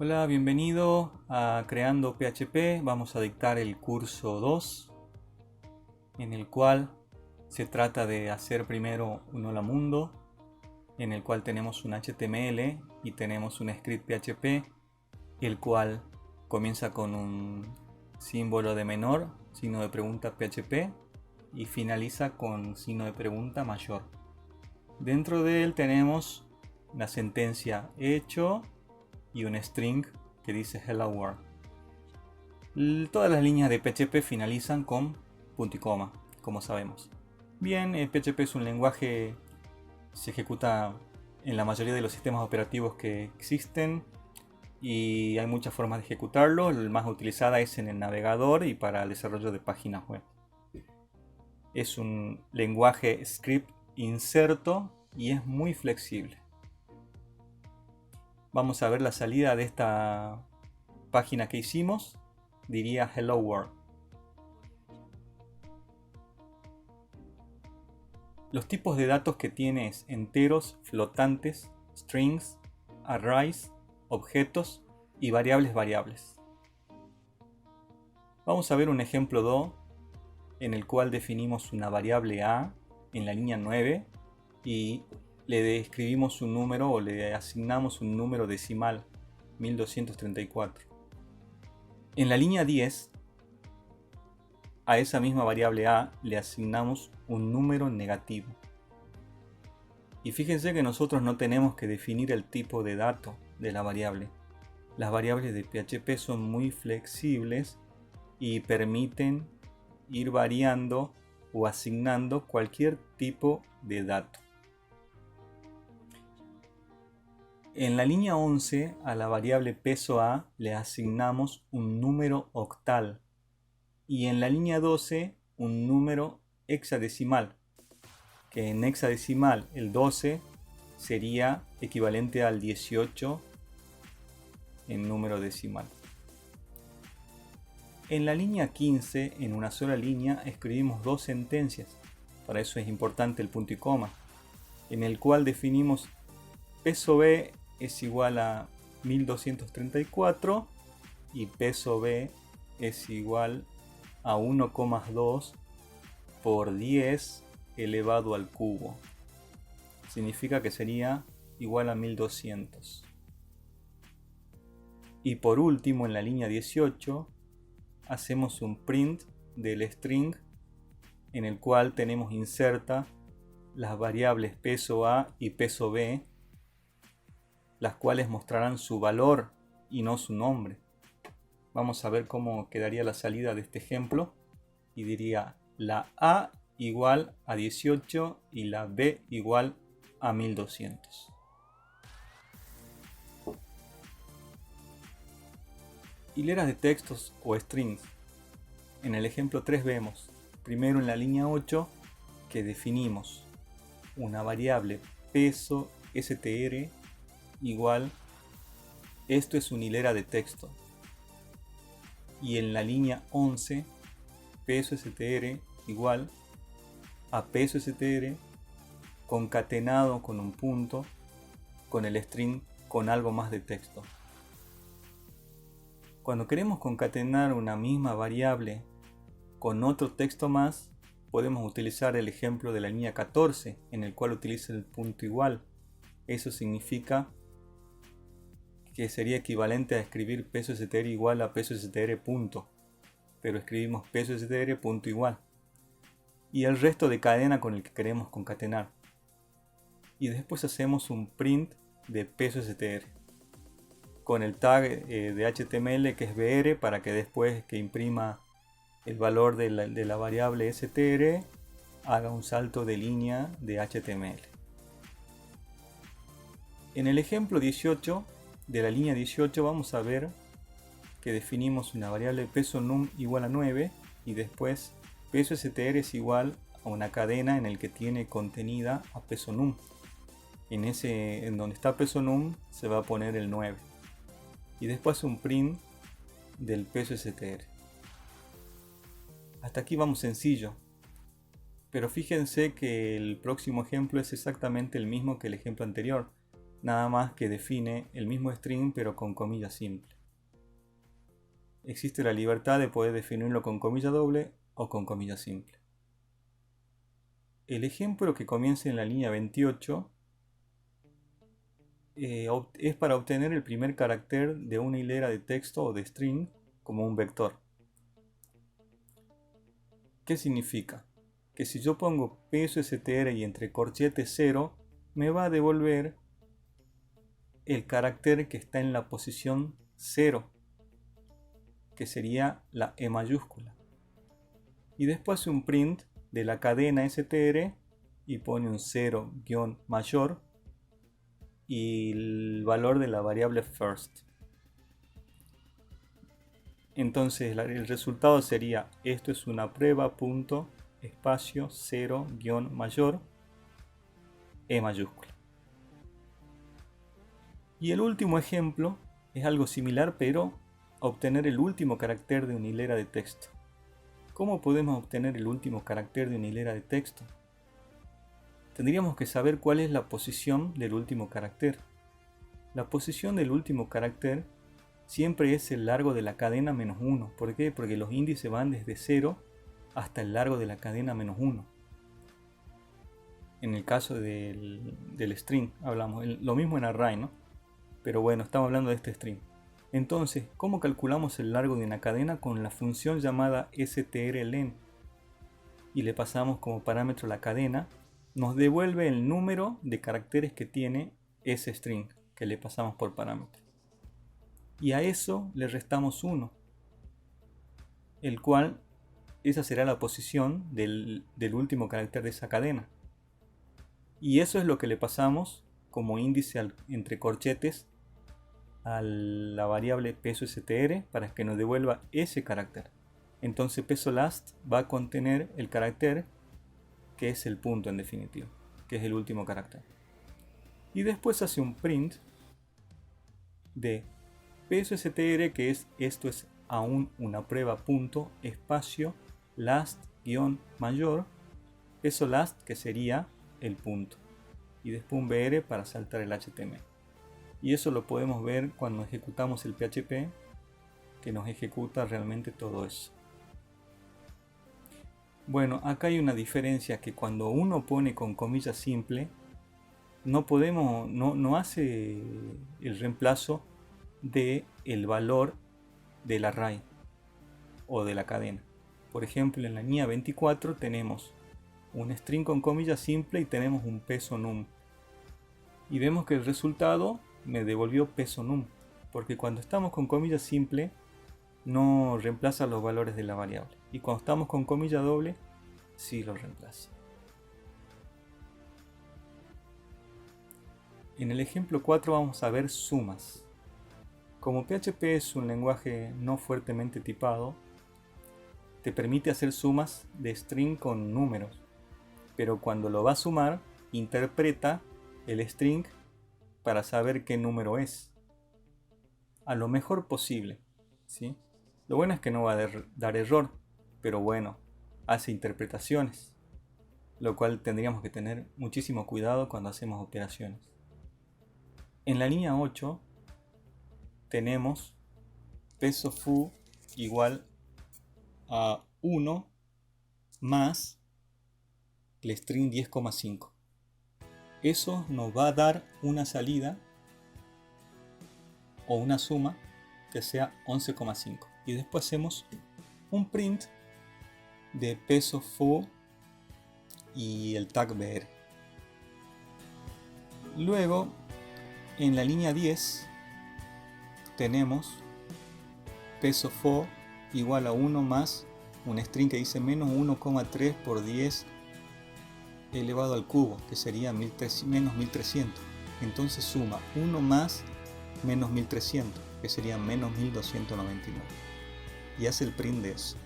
Hola, bienvenido a Creando PHP. Vamos a dictar el curso 2, en el cual se trata de hacer primero un hola mundo, en el cual tenemos un HTML y tenemos un script PHP, el cual comienza con un símbolo de menor, signo de pregunta PHP, y finaliza con signo de pregunta mayor. Dentro de él tenemos la sentencia hecho y un string que dice hello world. Todas las líneas de PHP finalizan con punto y coma, como sabemos. Bien, el PHP es un lenguaje, se ejecuta en la mayoría de los sistemas operativos que existen y hay muchas formas de ejecutarlo. La más utilizada es en el navegador y para el desarrollo de páginas web. Es un lenguaje script inserto y es muy flexible. Vamos a ver la salida de esta página que hicimos. Diría hello world. Los tipos de datos que tiene es enteros, flotantes, strings, arrays, objetos y variables. Vamos a ver un ejemplo 2 en el cual definimos una variable a en la línea 9 y le describimos un número o le asignamos un número decimal 1234. En la línea 10 a esa misma variable a le asignamos un número negativo. Y fíjense que nosotros no tenemos que definir el tipo de dato de la variable. Las variables de PHP son muy flexibles y permiten ir variando o asignando cualquier tipo de dato. En la línea 11 a la variable peso a le asignamos un número octal y en la línea 12 un número hexadecimal, que en hexadecimal el 12 sería equivalente al 18 en número decimal. En la línea 15, en una sola línea, escribimos dos sentencias. Para eso es importante el punto y coma, en el cual definimos peso B es igual a 1234 y peso B es igual a 1,2 por 10 elevado al cubo. Significa que sería igual a 1200. Y por último, en la línea 18, hacemos un print del string en el cual tenemos inserta las variables peso A y peso B, las cuales mostrarán su valor y no su nombre. Vamos a ver cómo quedaría la salida de este ejemplo y diría la A igual a 18 y la B igual a 1200. Hileras de textos o strings. En el ejemplo 3 vemos, primero en la línea 8, que definimos una variable peso str igual, esto es una hilera de texto. Y en la línea 11, peso str igual a peso str concatenado con un punto con el string con algo más de texto. Cuando queremos concatenar una misma variable con otro texto más, podemos utilizar el ejemplo de la línea 14, en el cual utiliza el punto igual. Eso significa que sería equivalente a escribir peso str igual a peso str punto, pero escribimos peso str punto igual. Y el resto de cadena con el que queremos concatenar. Y después hacemos un print de peso str con el tag de HTML que es br, para que después que imprima el valor de la variable str haga un salto de línea de HTML. En el ejemplo 18 de la línea 18 vamos a ver que definimos una variable peso num igual a 9 y después peso str es igual a una cadena en el que tiene contenida a peso num. En donde está peso num se va a poner el 9 y después un print del peso str. Hasta aquí vamos sencillo, pero fíjense que el próximo ejemplo es exactamente el mismo que el ejemplo anterior. nada más que define el mismo string pero con comilla simple. Existe la libertad de poder definirlo con comilla doble o con comilla simple. El ejemplo que comienza en la línea 28 es para obtener el primer carácter de una hilera de texto o de string como un vector. ¿Qué significa? Que si yo pongo peso str y entre corchetes 0, me va a devolver el carácter que está en la posición 0, que sería la E mayúscula. Y después hace un print de la cadena str y pone un 0 guión mayor y el valor de la variable first. Entonces el resultado sería: esto es una prueba punto espacio 0 guión mayor E mayúscula. Y el último ejemplo es algo similar, pero obtener el último carácter de una hilera de texto. ¿Cómo podemos obtener el último carácter de una hilera de texto? Tendríamos que saber cuál es la posición del último carácter. La posición del último carácter siempre es el largo de la cadena menos 1. ¿Por qué? Porque los índices van desde 0 hasta el largo de la cadena menos 1. En el caso del string hablamos, lo mismo en array, ¿no? Pero bueno, estamos hablando de este string. Entonces, ¿cómo calculamos el largo de una cadena? Con la función llamada strlen. Y le pasamos como parámetro la cadena. Nos devuelve el número de caracteres que tiene ese string que le pasamos por parámetro. Y a eso le restamos 1, el cual, esa será la posición del último carácter de esa cadena. Y eso es lo que le pasamos como índice entre corchetes a la variable peso str para que nos devuelva ese carácter. Entonces peso last va a contener el carácter que es el punto en definitiva, que es el último carácter. Y después hace un print de peso str, que es esto es aún una prueba punto espacio last guión mayor peso last, que sería el punto, y después un br para saltar el html. Y eso lo podemos ver cuando ejecutamos el PHP, que nos ejecuta realmente todo eso. Bueno, acá hay una diferencia, que cuando uno pone con comillas simple, no hace el reemplazo de el valor del array o de la cadena. Por ejemplo, en la línea 24 tenemos un string con comillas simple y tenemos un peso num. Y vemos que el resultado me devolvió peso num, porque cuando estamos con comillas simple no reemplaza los valores de la variable, y cuando estamos con comilla doble sí lo reemplaza. En el ejemplo 4 vamos a ver sumas. Como PHP es un lenguaje no fuertemente tipado, te permite hacer sumas de string con números, pero cuando lo va a sumar interpreta el string para saber qué número es a lo mejor posible, ¿sí? Lo bueno es que no va a dar error, pero bueno, hace interpretaciones, lo cual tendríamos que tener muchísimo cuidado cuando hacemos operaciones. En la línea 8 tenemos peso foo igual a 1 más el string 10,5. Eso nos va a dar una salida o una suma que sea 11,5. Y después hacemos un print de peso foo y el tag br. Luego, en la línea 10 tenemos peso foo igual a 1 más un string que dice menos 1,3 por 10 elevado al cubo, que sería menos 1300. Entonces suma 1 más menos 1300, que sería menos 1299. Y hace el print de eso.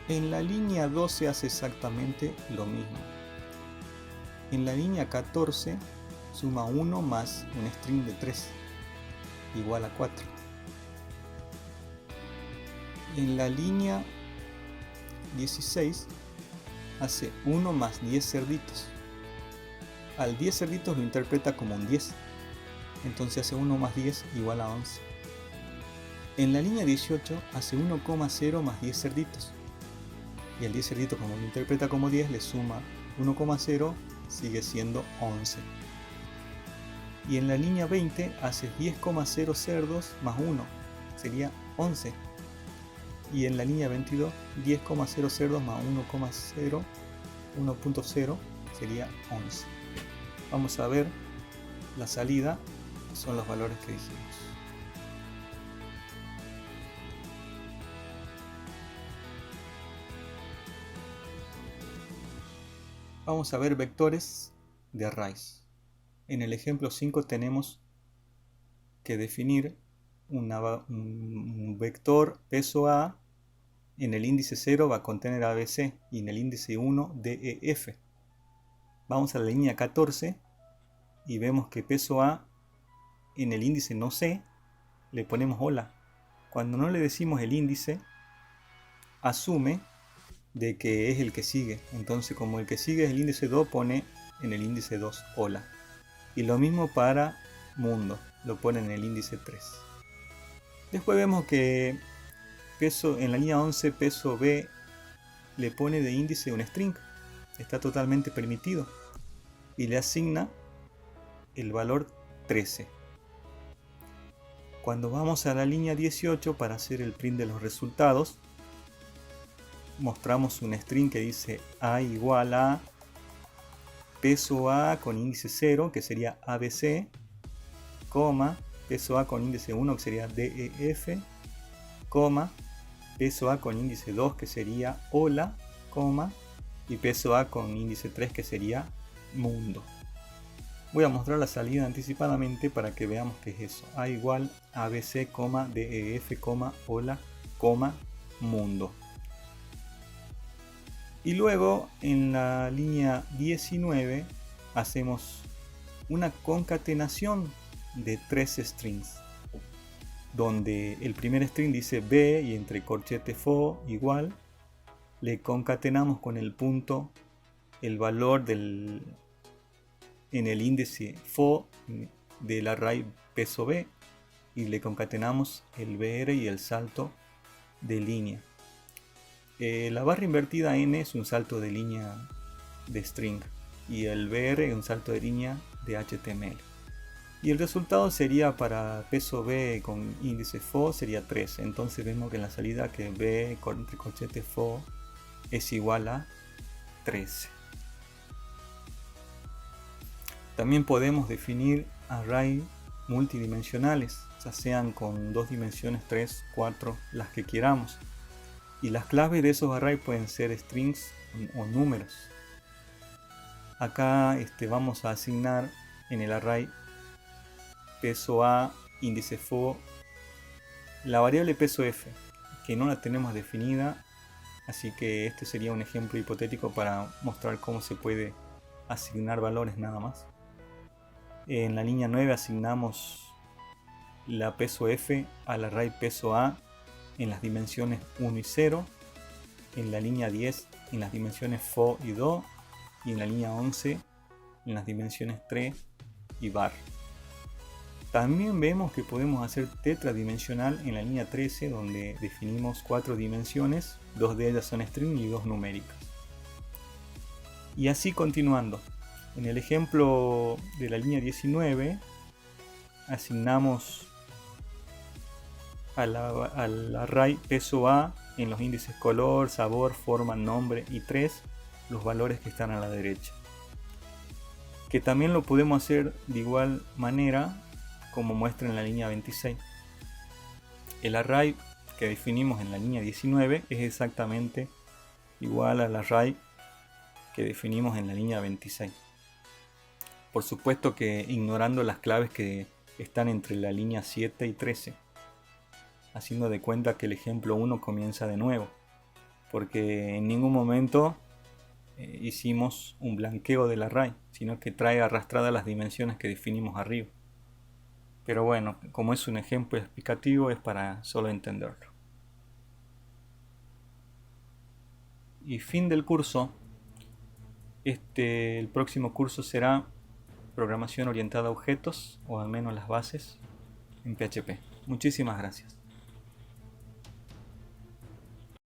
En la línea 12 hace exactamente lo mismo. En la línea 14 suma 1 más un string de 3 igual a 4. En la línea 16 hace 1 más 10 cerditos al 10 cerditos lo interpreta como un 10. Entonces hace 1 más 10 igual a 11. En la línea 18 hace 1,0 más 10 cerditos. Y el 10 cerdito, como lo interpreta como 10, le suma 1,0, sigue siendo 11. Y en la línea 20 hace 10,0 cerdos más 1, sería 11. Y en la línea 22, 10,0 cerdos más 1,0 sería 11. Vamos a ver la salida, son los valores que dijimos. Vamos a ver vectores de arrays. En el ejemplo 5 tenemos que definir un vector peso A. En el índice 0 va a contener ABC y en el índice 1 DEF. Vamos a la línea 14 y vemos que peso A en el índice no C le ponemos hola. Cuando no le decimos el índice, asume de que es el que sigue. Entonces, como el que sigue es el índice 2, pone en el índice 2 hola. Y lo mismo para mundo, lo pone en el índice 3. Después vemos que peso en la línea 11, peso B le pone de índice un string. Está totalmente permitido. Y le asigna el valor 13. Cuando vamos a la línea 18 para hacer el print de los resultados, mostramos un string que dice A igual a peso A con índice 0, que sería ABC, coma, peso A con índice 1, que sería DEF, coma, peso A con índice 2, que sería hola, coma, y peso A con índice 3, que sería mundo. Voy a mostrar la salida anticipadamente para que veamos qué es eso. A igual ABC, DEF, hola, mundo. Y luego en la línea 19 hacemos una concatenación de 3 strings, donde el primer string dice B y entre corchete fo igual, le concatenamos con el punto el valor en el índice fo del array peso B y le concatenamos el BR y el salto de línea. La barra invertida N es un salto de línea de string y el BR es un salto de línea de HTML. Y el resultado sería para peso B con índice fo sería 3. Entonces vemos que en la salida que B entre corchete fo es igual a 13. También podemos definir array multidimensionales, ya sean con 2 dimensiones, 3, 4, las que queramos. Y las claves de esos arrays pueden ser strings o números. Acá vamos a asignar en el array peso A, índice fo, la variable peso F, que no la tenemos definida, así que este sería un ejemplo hipotético para mostrar cómo se puede asignar valores nada más. En la línea 9 asignamos la peso F al array peso A en las dimensiones 1 y 0, en la línea 10 en las dimensiones fo y do, y en la línea 11 en las dimensiones 3 y bar. También vemos que podemos hacer tetradimensional en la línea 13, donde definimos 4 dimensiones, 2 de ellas son string y 2 numéricas. Y así continuando. En el ejemplo de la línea 19 asignamos al array peso A en los índices color, sabor, forma, nombre y 3 los valores que están a la derecha. Que también lo podemos hacer de igual manera como muestra en la línea 26. El array que definimos en la línea 19 es exactamente igual al array que definimos en la línea 26. Por supuesto que ignorando las claves que están entre la línea 7 y 13. Haciendo de cuenta que el ejemplo 1 comienza de nuevo, porque en ningún momento hicimos un blanqueo del array, sino que trae arrastradas las dimensiones que definimos arriba. Pero bueno, como es un ejemplo explicativo, es para solo entenderlo. Y fin del curso. El próximo curso será programación orientada a objetos, o al menos las bases, en PHP. Muchísimas gracias.